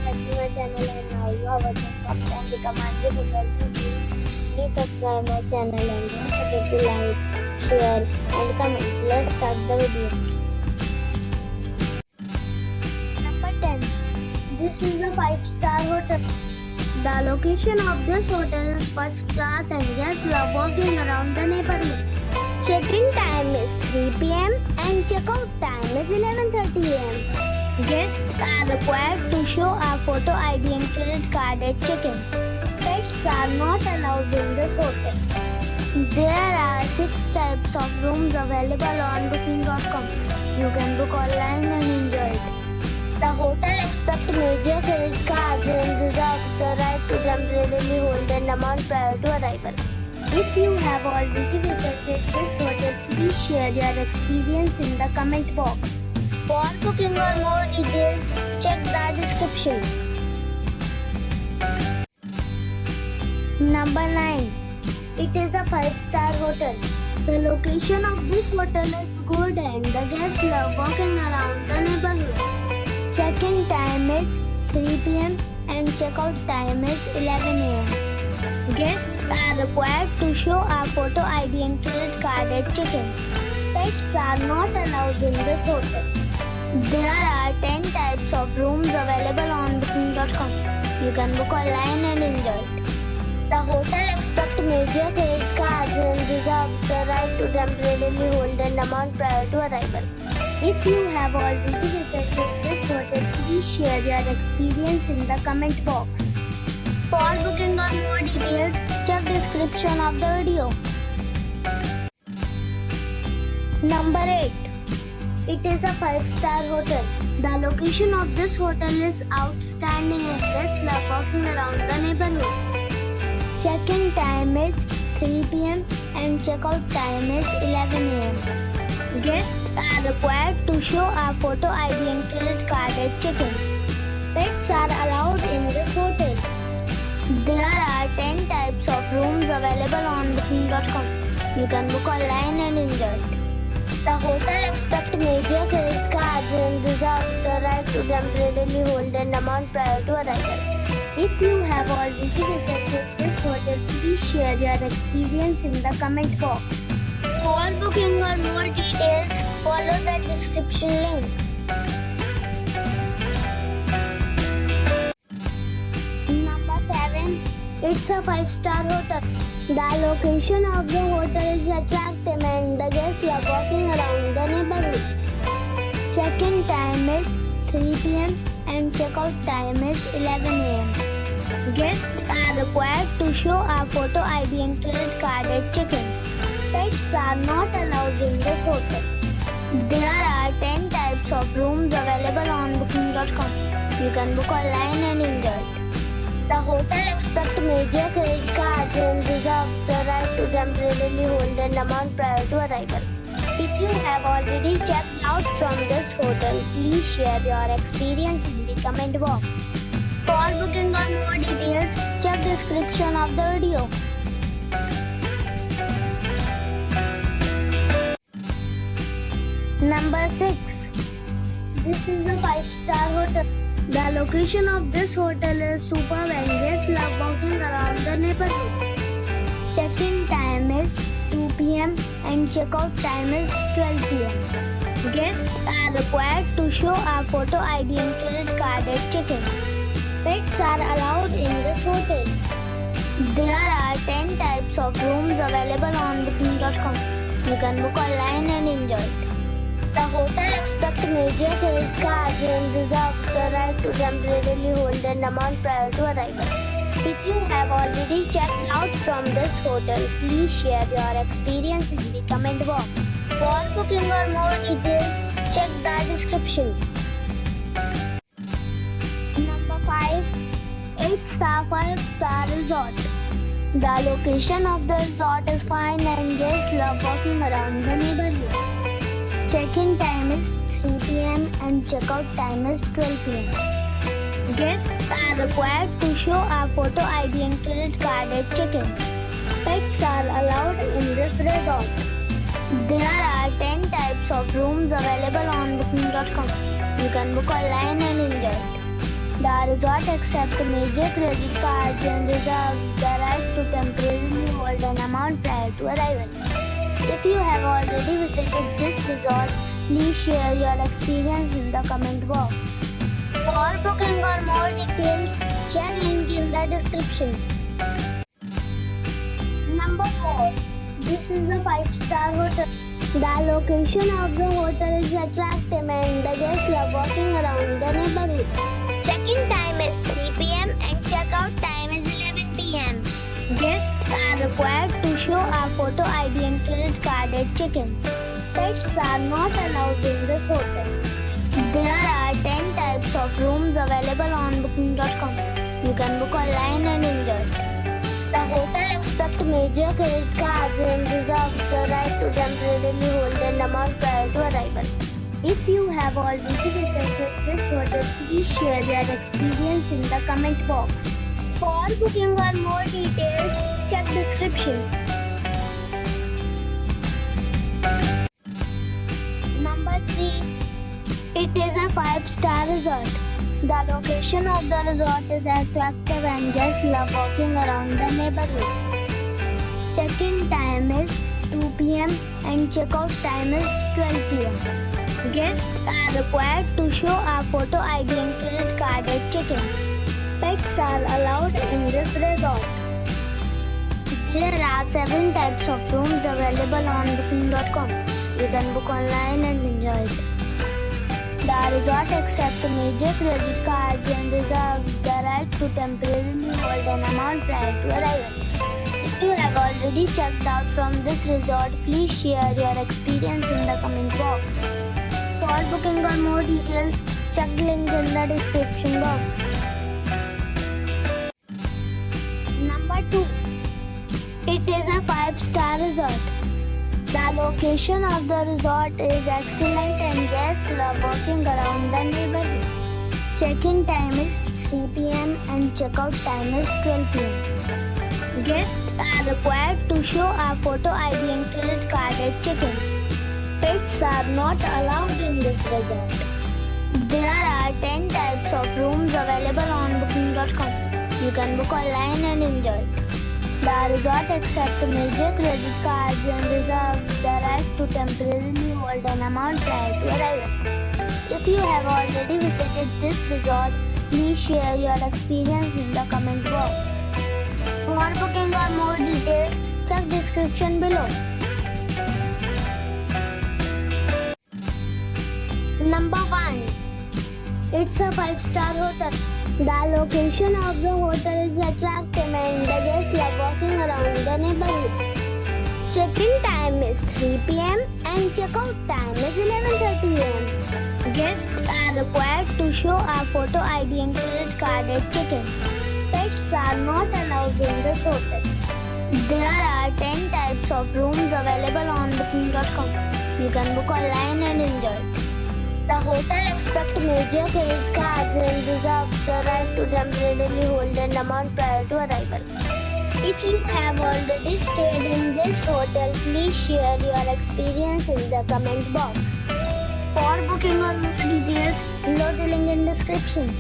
back to my channel, and now you are watching Costa and the Command Hotels. So please subscribe my channel and don't forget to like, share and comment. Let's start the video. Number 10. This is a 5-star hotel. The location of this hotel is first class and guests love walking around the neighborhood. Check-in time is 3 p.m. and check-out time is 11:30 a.m. Guests are required to show a photo ID and credit card at check-in. Pets are not allowed in this hotel. There are 6 types of rooms available on booking.com. You can book online and enjoy it. The hotel accepts major credit cards and reserves the right to temporarily hold an amount prior to arrival. If you have already visited this hotel, please share your experience in the comment box. For booking or more details, check the description. Number 9. It is a 5-star hotel. The location of this hotel is good and the guests love walking around the neighborhood. Check-in time is 3 p.m. and check-out time is 11 a.m. Guests are required to show a photo ID and credit card at check-in. Pets are not allowed in this hotel. There are 10 types of rooms available on booking.com. You can book online and enjoy it. The hotel accepts major credit cards and reserves the right to temporarily hold an amount prior to arrival. If you have already visited this hotel, please share your experience in the comment box. For booking or more details, check the description of the video. Number 8. It is a 5-star hotel. The location of this hotel is outstanding and guests love walking around the neighborhood. Check-in time is 3 p.m. and check-out time is 11 a.m. Guests are required to show a photo ID and credit card at check-in. Pets are allowed in this hotel. There are 10 types of rooms available on booking.com. You can book online and enjoy it. The hotel accepts major credit cards and reserves the right to temporarily hold an amount prior to arrival. If you have already visited this hotel, please share your experience in the comment box. For booking or more details, follow the description link. Number 7. It's a 5-star hotel. The location of the hotel is attractive and the guests love walking around the neighborhood. Check-in time is 3 p.m. and check-out time is 11 a.m. Guests are required to show a photo ID and credit card at check-in. Pets are not allowed in this hotel. There are 10 types of rooms available on booking.com. You can book online and enjoy it. The hotel accepts major credit cards and reserves the right to temporarily hold an amount prior to arrival. If you have already checked out from this hotel, please share your experience in the comment box. For booking or more details, check the description of the video. Number 6. This is a 5-star hotel. The location of this hotel is superb and guests love walking around the neighborhood. Check-in time is 2 p.m. and check-out time is 12 p.m. Guests are required to show a photo ID and credit card at check-in. Pets are allowed in this hotel. There are 10 types of rooms available on booking.com. You can book online and enjoy it. The hotel accepts major credit cards and reserves the right to temporarily hold an amount prior to arrival. If you have already checked out from this hotel, please share your experience in the comment box. For booking or more details, check the description. Number 5. It's a 5-star resort. The location of the resort is fine and guests love walking around the neighborhood. Check-in time is 3 p.m. and check-out time is 12 p.m. Guests are required to show a photo ID and credit card at check-in. Pets are allowed in this resort. There are 10 types of rooms available on booking.com. You can book online and enjoy it. The resort accepts major credit cards and reserves the right to temporarily hold an amount prior to arrival. If you have already visited this resort, please share your experience in the comment box. For booking or more details, check link in the description. Number 4. This is a 5-star hotel. The location of the hotel is attractive and the guests love walking around the neighborhood. Check-in time is 3 p.m. and check-out time is 11 p.m. Guests are required to show a photo ID and credit card at check-in. Pets are not allowed in this hotel. There are 10 types of rooms available on booking.com. You can book online and enjoy. The hotel accepts major credit cards and reserves the right to temporarily hold an amount prior to arrival. If you have already visited this hotel, please share your experience in the comment box. For booking or more details, check description. Number 3. It is a 5-star resort. The location of the resort is attractive and guests love walking around the neighborhood. Check-in time is 2 p.m. and check-out time is 12 p.m. Guests are required to show a photo ID and credit card at check-in. Pets are allowed in this resort. There are 7 types of rooms available on booking.com. You can book online and enjoy it. The resort accepts major credit cards and reserves the right to temporarily hold an amount prior to arrival. If you have already checked out from this resort, please share your experience in the comment box. For booking or more details, check link in the description box. Number 2. It is a 5-star resort. The location of the resort is excellent and guests love walking around the neighborhood. Check-in time is 3 p.m. and check-out time is 12 p.m. Guests are required to show a photo ID and credit card at check-in. Pets are not allowed in this resort. There are 10 types of rooms available on booking.com. You can book online and enjoy it. The resort accepts major credit cards and reserves the right to temporarily hold an amount prior to arrival. If you have already visited this resort, please share your experience in the comment box. For booking or more details, check description below. Number 1. It's a 5-star hotel. The location of the hotel is attractive and the guests love walking around the neighborhood. Check-in time is 3 p.m. and check-out time is 11:30 a.m. Guests are required to show a photo ID and credit card at check-in. Pets are not allowed in this hotel. There are 10 types of rooms available on booking.com. You can book online and enjoy it. The hotel accepts major credit cards and reserves the right to temporarily hold an amount prior to arrival. If you have already stayed in this hotel, please share your experience in the comment box. For booking or more details, below the link in description.